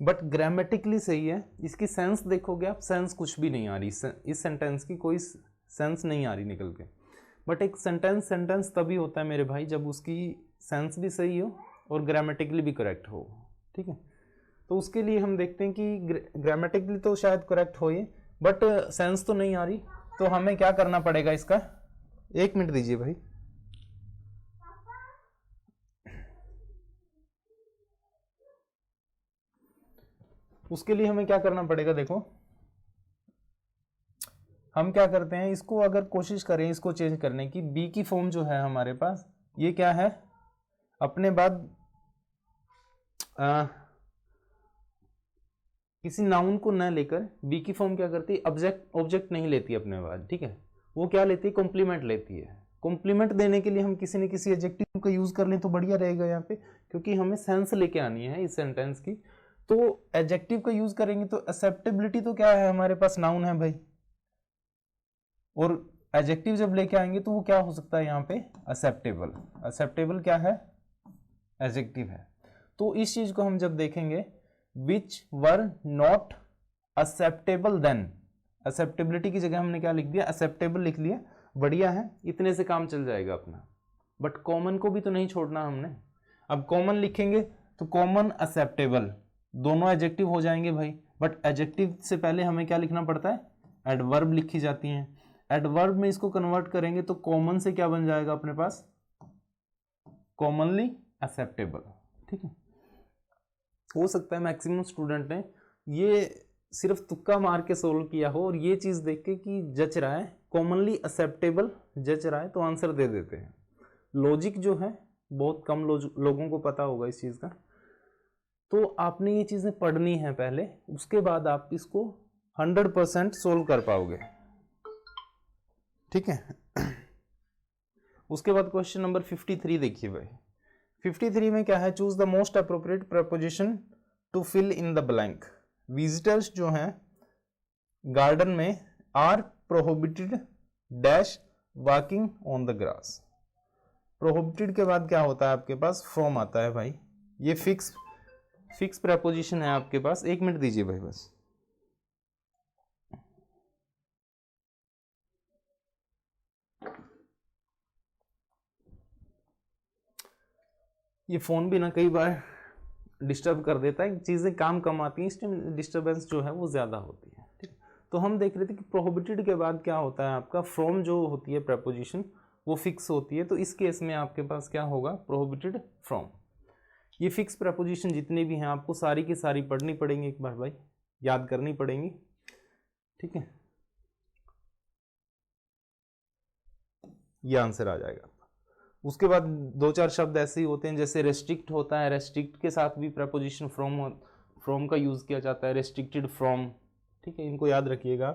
बट ग्रामेटिकली सही है। इसकी सेंस देखोगे आप, सेंस कुछ भी नहीं आ रही, इस सेंटेंस की कोई सेंस नहीं आ रही निकल के। बट एक सेंटेंस तभी होता है मेरे भाई जब उसकी सेंस भी सही हो और ग्रामेटिकली भी करेक्ट हो। ठीक है, तो उसके लिए हम देखते हैं कि ग्रामेटिकली तो शायद करेक्ट हो ये, बट सेंस तो नहीं आ रही, तो हमें क्या करना पड़ेगा इसका, 1 मिनट दीजिए भाई। उसके लिए हमें क्या करना पड़ेगा, देखो हम क्या करते हैं, इसको अगर कोशिश करें इसको चेंज करने की, बी की फॉर्म जो है हमारे पास, ये क्या है, अपने बाद किसी नाउन को न लेकर बी की फॉर्म क्या करती है, ऑब्जेक्ट नहीं लेती अपने बाद। ठीक है, वो क्या लेती है, कॉम्प्लीमेंट लेती है। कॉम्प्लीमेंट देने के लिए हम किसी न किसी एडजेक्टिव का यूज कर लें तो बढ़िया रहेगा यहाँ पे, क्योंकि हमें सेंस लेके आनी है इस सेंटेंस की। तो एडजेक्टिव का यूज करेंगे तो एक्सेप्टेबिलिटी तो क्या है हमारे पास, नाउन है भाई, और एडजेक्टिव जब लेके आएंगे तो वो क्या हो सकता है यहाँ पे, एक्सेप्टेबल। एक्सेप्टेबल क्या है, एडजेक्टिव है। तो इस चीज को हम जब देखेंगे, which were not acceptable then, acceptability की जगह हमने क्या लिख दिया, एक्सेप्टेबल लिख लिया, बढ़िया है, इतने से काम चल जाएगा अपना। बट कॉमन को भी तो नहीं छोड़ना हमने, अब कॉमन लिखेंगे तो कॉमन एक्सेप्टेबल दोनों एडजेक्टिव हो जाएंगे भाई, बट एडजेक्टिव से पहले हमें क्या लिखना पड़ता है, एडवर्ब लिखी जाती हैं। एडवर्ब में इसको कन्वर्ट करेंगे तो कॉमन से क्या बन जाएगा अपने पास, कॉमनली एक्सेप्टेबल। ठीक है, हो सकता है मैक्सिमम स्टूडेंट ने ये सिर्फ तुक्का मार के सोल्व किया हो और ये चीज़ देख के कि जच रहा है, कॉमनली एक्सेप्टेबल जच रहा है, तो आंसर दे देते हैं। लॉजिक जो है बहुत कम लोगों को पता होगा इस चीज़ का, तो आपने ये चीज़ें पढ़नी है पहले, उसके बाद आप इसको 100% सोल्व कर पाओगे, ठीक है। उसके बाद क्वेश्चन नंबर 53 देखिए भाई। 53 में क्या है, choose the most appropriate preposition to fill in the blank. Visitors जो हैं गार्डन में are prohibited dash walking on the grass. Prohibited के बाद क्या होता है आपके पास, फ्रॉम आता है भाई। ये फिक्स प्रपोजिशन है आपके पास। 1 मिनट दीजिए भाई बस। ये फोन भी ना कई बार डिस्टर्ब कर देता है, चीज़ें काम कम आती हैं, इस टाइम डिस्टर्बेंस जो है वो ज़्यादा होती है, ठीक। तो हम देख रहे थे कि प्रोहिबिटेड के बाद क्या होता है आपका, फ्रॉम जो होती है प्रपोजिशन वो फिक्स होती है, तो इस केस में आपके पास क्या होगा, प्रोहिबिटेड फ्रॉम। ये फिक्स प्रपोजिशन जितने भी हैं आपको सारी की सारी पढ़नी पड़ेंगी, एक बार भाई याद करनी पड़ेंगी, ठीक है। ये आंसर आ जाएगा। उसके बाद 2-4 शब्द ऐसे ही होते हैं, जैसे रेस्ट्रिक्ट होता है, रेस्ट्रिक्ट के साथ भी प्रपोजिशन फ्रॉम का यूज किया जाता है, रेस्ट्रिक्टेड फ्रॉम, ठीक है, इनको याद रखिएगा।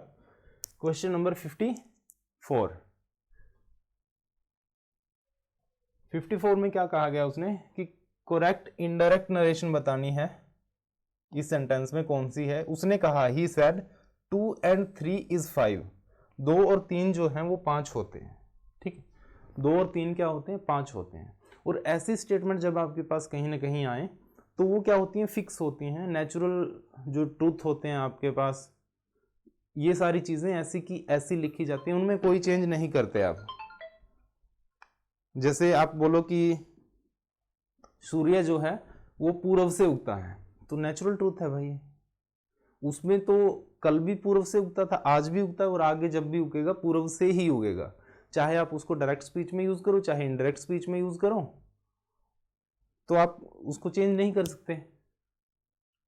क्वेश्चन नंबर 54 में क्या कहा गया उसने कि करेक्ट इनडायरेक्ट नरेशन बतानी है, इस सेंटेंस में कौन सी है। उसने कहा ही सेड 2 and 3 is 5। 2 और 3 जो हैं वो 5 होते हैं, ठीक है। 2 और 3 क्या होते हैं, 5 होते हैं। और ऐसी स्टेटमेंट जब आपके पास कहीं ना कहीं आए तो वो क्या होती हैं, फिक्स होती हैं, नेचुरल जो ट्रूथ होते हैं आपके पास, ये सारी चीज़ें ऐसी की ऐसी लिखी जाती हैं, उनमें कोई चेंज नहीं करते आप। जैसे आप बोलो कि सूर्य जो है वो पूर्व से उगता है, तो नेचुरल ट्रूथ है भाई, उसमें तो कल भी पूर्व से उगता था, आज भी उगता है, और आगे जब भी उगेगा पूर्व से ही उगेगा। चाहे आप उसको डायरेक्ट स्पीच में यूज करो, चाहे इनडायरेक्ट स्पीच में यूज करो, तो आप उसको चेंज नहीं कर सकते,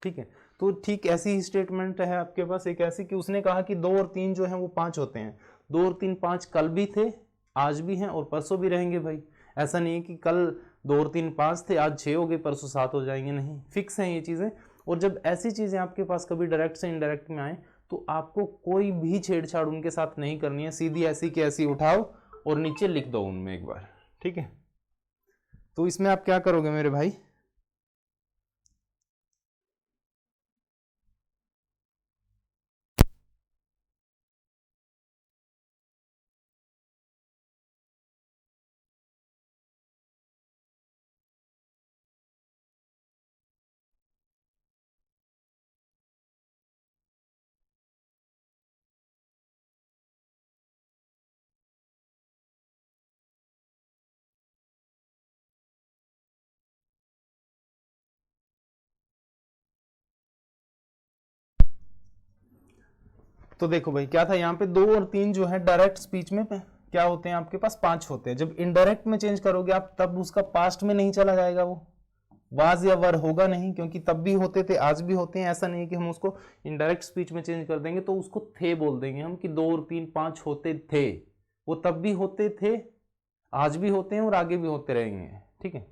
ठीक है। तो ठीक ऐसी ही स्टेटमेंट है आपके पास एक ऐसी कि उसने कहा कि 2 और 3 जो है वो 5 होते हैं। 2 और 3 5 कल भी थे, आज भी हैं और परसों भी रहेंगे भाई। ऐसा नहीं है कि कल 2 और 3 5 थे, आज 6 हो गए, परसों 7 हो जाएंगे, नहीं, फिक्स हैं ये चीज़ें। और जब ऐसी चीज़ें आपके पास कभी डायरेक्ट से इनडायरेक्ट में आए तो आपको कोई भी छेड़छाड़ उनके साथ नहीं करनी है, सीधी ऐसी की ऐसी उठाओ और नीचे लिख दो उनमें एक बार, ठीक है। तो इसमें आप क्या करोगे मेरे भाई, तो देखो भाई क्या था यहाँ पे, 2 और 3 जो है डायरेक्ट स्पीच में क्या होते हैं आपके पास, 5 होते हैं। जब इनडायरेक्ट में चेंज करोगे आप तब उसका पास्ट में नहीं चला जाएगा, वो वाज या वर होगा नहीं, क्योंकि तब भी होते थे आज भी होते हैं। ऐसा नहीं है कि हम उसको इनडायरेक्ट स्पीच में चेंज कर देंगे तो उसको थे बोल देंगे हम कि 2 और 3 5 होते थे, वो तब भी होते थे, आज भी होते हैं और आगे भी होते रहेंगे, ठीक है।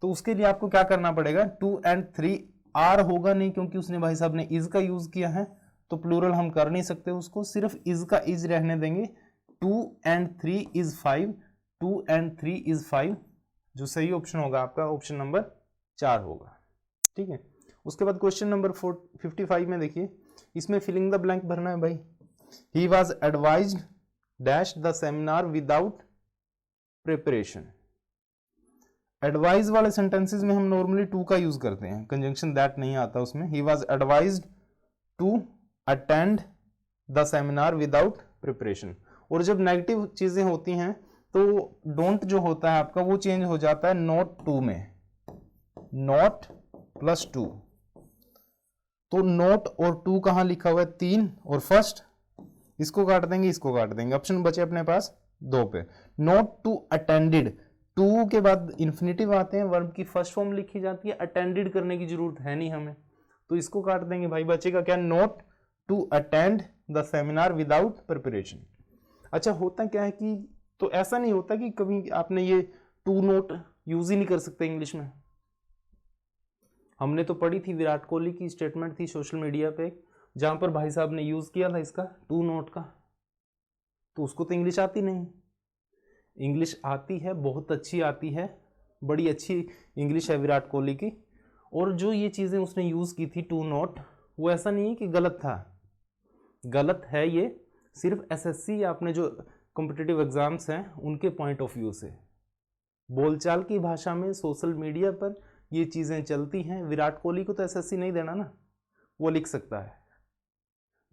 तो उसके लिए आपको क्या करना पड़ेगा, 2 and 3 आर होगा नहीं, क्योंकि उसने भाई साहब ने इज का यूज किया है, तो प्लूरल हम कर नहीं सकते उसको, सिर्फ इज का इज रहने देंगे। 2 and 3 is 5, 2 and 3 is 5, जो सही ऑप्शन होगा आपका ऑप्शन नंबर 4 होगा, ठीक है। उसके बाद क्वेश्चन नंबर 55 में देखिए, इसमें फिलिंग द ब्लैंक भरना है भाई। ही was advised dash the seminar without preparation. Advise वाले सेंटेंसेस में हम नॉर्मली टू का यूज करते हैं, कंजंक्शन दैट नहीं आता उसमें। He was advised to attend the seminar without preparation. और जब नेगेटिव चीजें होती हैं तो डोंट जो होता है आपका वो चेंज हो जाता है नॉट टू में, नॉट +2। तो नॉट और टू कहां लिखा हुआ है, 3 और फर्स्ट, इसको काट देंगे, इसको काट देंगे, ऑप्शन बचे अपने पास 2 पे। नॉट टू अटेंडेड, टू के बाद इंफिनिटिव आते हैं, वर्ब की फर्स्ट फॉर्म लिखी जाती है, अटेंडेड करने की जरूरत है नहीं हमें, तो इसको काट देंगे भाई, बचेगा क्या, not to attend the seminar without preparation. अच्छा होता क्या है कि तो ऐसा नहीं होता कि कभी आपने ये टू नोट यूज ही नहीं कर सकते इंग्लिश में। हमने तो पढ़ी थी, विराट कोहली की स्टेटमेंट थी सोशल मीडिया पे जहां पर भाई साहब ने यूज किया था इसका टू नोट का, तो उसको तो इंग्लिश आती नहीं। इंग्लिश आती है, बहुत अच्छी आती है, बड़ी अच्छी इंग्लिश है विराट कोहली की। और जो ये चीज़ें उसने यूज़ की थी टू नोट, वो ऐसा नहीं है कि गलत था, गलत है ये सिर्फ एसएससी या अपने जो कॉम्पिटिटिव एग्जाम्स हैं उनके पॉइंट ऑफ व्यू से। बोलचाल की भाषा में सोशल मीडिया पर ये चीज़ें चलती हैं। विराट कोहली को तो एसएससी नहीं देना ना, वो लिख सकता है,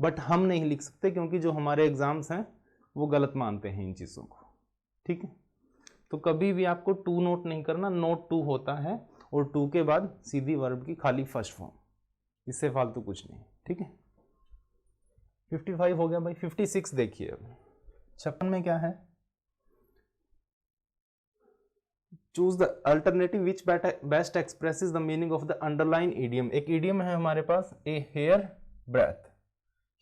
बट हम नहीं लिख सकते क्योंकि जो हमारे एग्जाम्स हैं वो गलत मानते हैं इन चीज़ों को। ठीक है, तो कभी भी आपको टू नोट नहीं करना, नोट टू होता है और टू के बाद सीधी वर्ब की खाली फर्स्ट फॉर्म, इससे फालतू कुछ नहीं। ठीक है, 55 हो गया भाई। 56 देखिए अब, 56 में क्या है, choose the alternative which best expresses the meaning of the underline idiom. एक इडियम है हमारे पास, a hair breadth,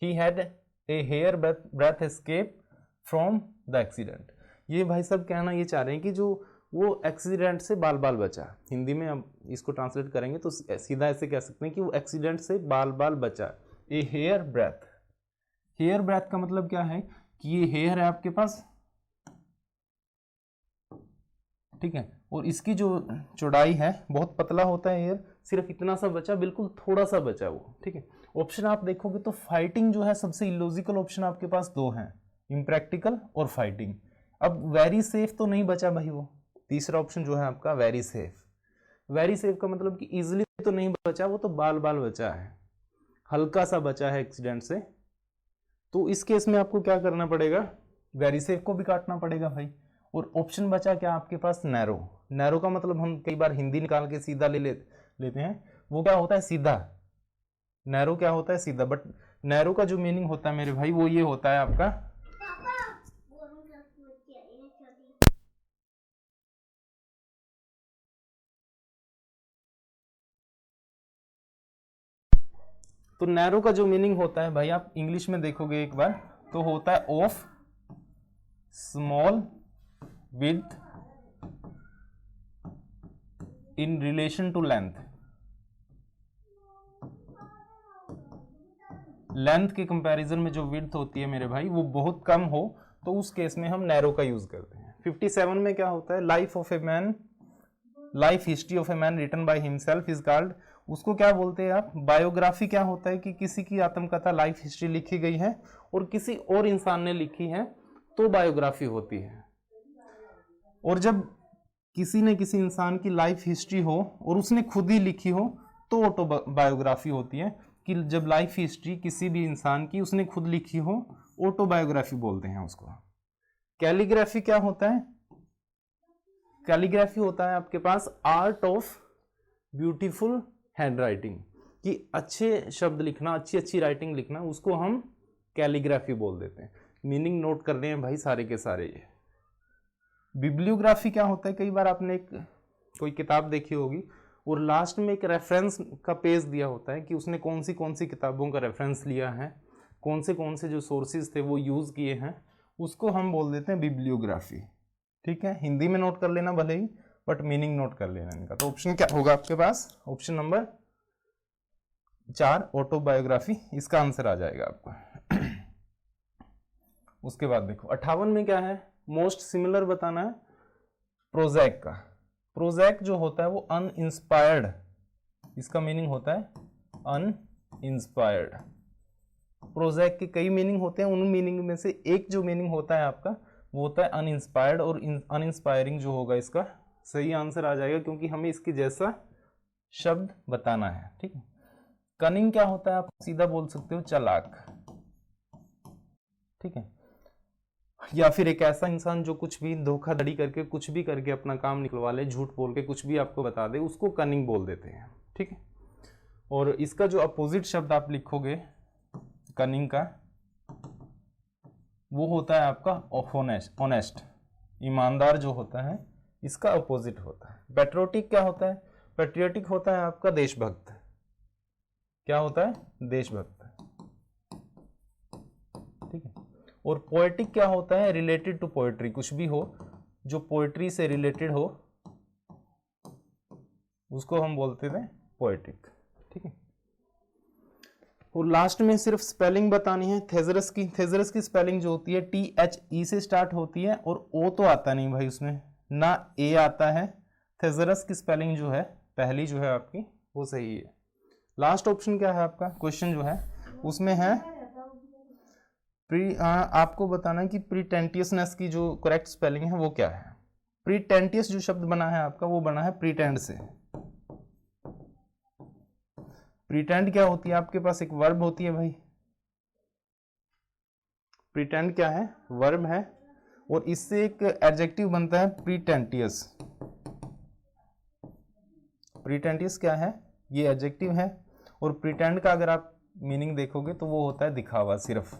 he had a hair breadth escape from the accident. ये भाई साहब कहना ये चाह रहे हैं कि जो वो एक्सीडेंट से बाल बाल बचा। हिंदी में हम इसको ट्रांसलेट करेंगे तो सीधा ऐसे कह सकते हैं कि वो एक्सीडेंट से बाल बाल बचा। ए हेयर ब्रेथ, हेयर ब्रेथ का मतलब क्या है कि ये हेयर है आपके पास, ठीक है, और इसकी जो चौड़ाई है बहुत पतला होता है हेयर, सिर्फ इतना सा बचा, बिल्कुल थोड़ा सा बचा वो। ठीक है, ऑप्शन आप देखोगे तो फाइटिंग जो है सबसे इलॉजिकल ऑप्शन आपके पास दो हैं, इम्प्रैक्टिकल और फाइटिंग। अब वेरी सेफ तो नहीं बचा भाई वो, तीसरा ऑप्शन जो है आपका वेरी सेफ। वेरी सेफ का मतलब कि इजिली तो नहीं बचा, वो तो बाल बाल बचा है, हल्का सा बचा है एक्सीडेंट से। तो इस केस में आपको क्या करना पड़ेगा, वेरी सेफ को भी काटना पड़ेगा भाई। और ऑप्शन बचा क्या आपके पास, नैरो। नैरो का मतलब हम कई बार हिंदी निकाल के सीधा लेते हैं, वो क्या होता है, सीधा। नैरो क्या होता है, सीधा। बट नैरो का जो मीनिंग होता है मेरे भाई वो ये होता है आपका, तो नैरो का जो मीनिंग होता है भाई, आप इंग्लिश में देखोगे एक बार तो होता है of small width in relation to length. Length के कंपैरिजन में जो विड्थ होती है मेरे भाई वो बहुत कम हो, तो उस केस में हम नैरो का यूज करते हैं। 57 में क्या होता है, life of a man, life history of a man written by himself is called, उसको क्या बोलते हैं आप, बायोग्राफी। क्या होता है कि किसी की आत्मकथा, लाइफ हिस्ट्री लिखी गई है और किसी और इंसान ने लिखी है तो बायोग्राफी होती है। और जब किसी ने किसी इंसान की लाइफ हिस्ट्री हो और उसने खुद ही लिखी हो तो ऑटोबायोग्राफी होती है। कि जब लाइफ हिस्ट्री किसी भी इंसान की उसने खुद लिखी हो, ऑटोबायोग्राफी बोलते हैं उसको। कैलीग्राफी क्या होता है, कैलीग्राफी होता है आपके पास आर्ट ऑफ ब्यूटीफुल हैंडराइटिंग, कि अच्छे शब्द लिखना, अच्छी अच्छी राइटिंग लिखना, उसको हम कैलीग्राफी बोल देते हैं। मीनिंग नोट कर रहे हैं भाई सारे के सारे। ये बिब्लियोग्राफी क्या होता है, कई बार आपने कोई किताब देखी होगी और लास्ट में एक रेफरेंस का पेज दिया होता है कि उसने कौन सी किताबों का रेफरेंस लिया है, कौन से जो सोर्सेज थे वो यूज़ किए हैं, उसको हम बोल देते हैं बिब्लियोग्राफी। ठीक है, हिंदी में नोट कर लेना भले ही, बट मीनिंग नोट कर लेना इनका। तो ऑप्शन क्या होगा आपके पास, ऑप्शन नंबर 4 ऑटोबायोग्राफी, इसका आंसर आ जाएगा आपका। उसके बाद देखो 58 में क्या है, मोस्ट सिमिलर बताना है प्रोजैक का। प्रोजैक जो होता है वो अनइंस्पायर्ड, इसका मीनिंग होता है अनइंस्पायर्ड। प्रोजैक के कई मीनिंग होते हैं, उन मीनिंग में से एक जो मीनिंग होता है आपका वो होता है अनइंस्पायर्ड, और अनइंस्पायरिंग जो होगा इसका सही आंसर आ जाएगा, क्योंकि हमें इसके जैसा शब्द बताना है। ठीक है, कनिंग क्या होता है, आप सीधा बोल सकते हो चालाक। ठीक है, या फिर एक ऐसा इंसान जो कुछ भी धोखाधड़ी करके, कुछ भी करके अपना काम निकलवा ले, झूठ बोल के कुछ भी आपको बता दे, उसको कनिंग बोल देते हैं। ठीक है, और इसका जो अपोजिट शब्द आप लिखोगे कनिंग का, वो होता है आपका ऑनेस्ट, ईमानदार जो होता है, इसका अपोजिट होता है। पैट्रियोटिक क्या होता है, पैट्रियोटिक होता है आपका देशभक्त। क्या होता है? देशभक्त। ठीक है। और पोएटिक क्या होता है? रिलेटेड टू पोएट्री, कुछ भी हो जो पोएट्री से रिलेटेड हो उसको हम बोलते थे पोएटिक। ठीक है। और लास्ट में सिर्फ स्पेलिंग बतानी है थेजरस की। थेजरस की स्पेलिंग जो होती है THE से स्टार्ट होती है और O तो आता नहीं भाई उसमें, ना A आता है। थेजरस की स्पेलिंग जो है पहली जो है आपकी वो सही है। लास्ट ऑप्शन क्या है आपका? क्वेश्चन जो है उसमें है आपको बताना है कि प्रीटेंटियसनेस की जो करेक्ट स्पेलिंग है वो क्या है। प्रीटेंटियस जो शब्द बना है आपका वो बना है प्रीटेंड से। प्रीटेंड क्या होती है? आपके पास एक वर्ब होती है भाई। प्रीटेंड क्या है? वर्ब है। और इससे एक एडजेक्टिव बनता है प्रीटेंटियस। प्रीटेंटियस क्या है? ये एडजेक्टिव है। और प्रीटेंड का अगर आप मीनिंग देखोगे तो वो होता है दिखावा सिर्फ।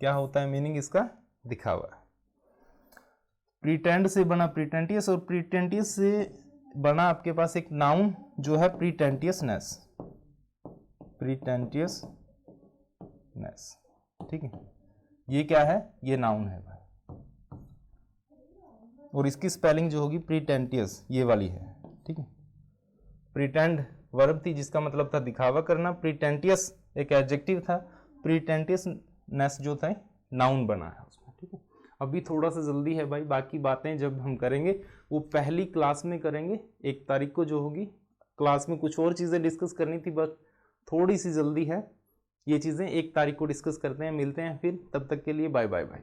क्या होता है मीनिंग इसका? दिखावा। प्रीटेंड से बना प्रीटेंटियस और प्रीटेंटियस से बना आपके पास एक नाउन जो है प्रीटेंटियसनेस। प्रीटेंटियसनेस। ठीक है। ये क्या है? ये नाउन है भाई। और इसकी स्पेलिंग जो होगी प्रीटेंटियस ये वाली है। ठीक है। प्रीटेंड वर्ब थी जिसका मतलब था दिखावा करना। प्रीटेंटियस एक एडजेक्टिव था। प्रीटेंटियसनेस जो था नाउन बना है उसमें। ठीक है। अभी थोड़ा सा जल्दी है भाई, बाकी बातें जब हम करेंगे वो पहली क्लास में करेंगे। 1 तारीख को जो होगी क्लास में कुछ और चीज़ें डिस्कस करनी थी, बस थोड़ी सी जल्दी है। ये चीज़ें 1 तारीख को डिस्कस करते हैं। मिलते हैं फिर, तब तक के लिए बाय बाय बाय।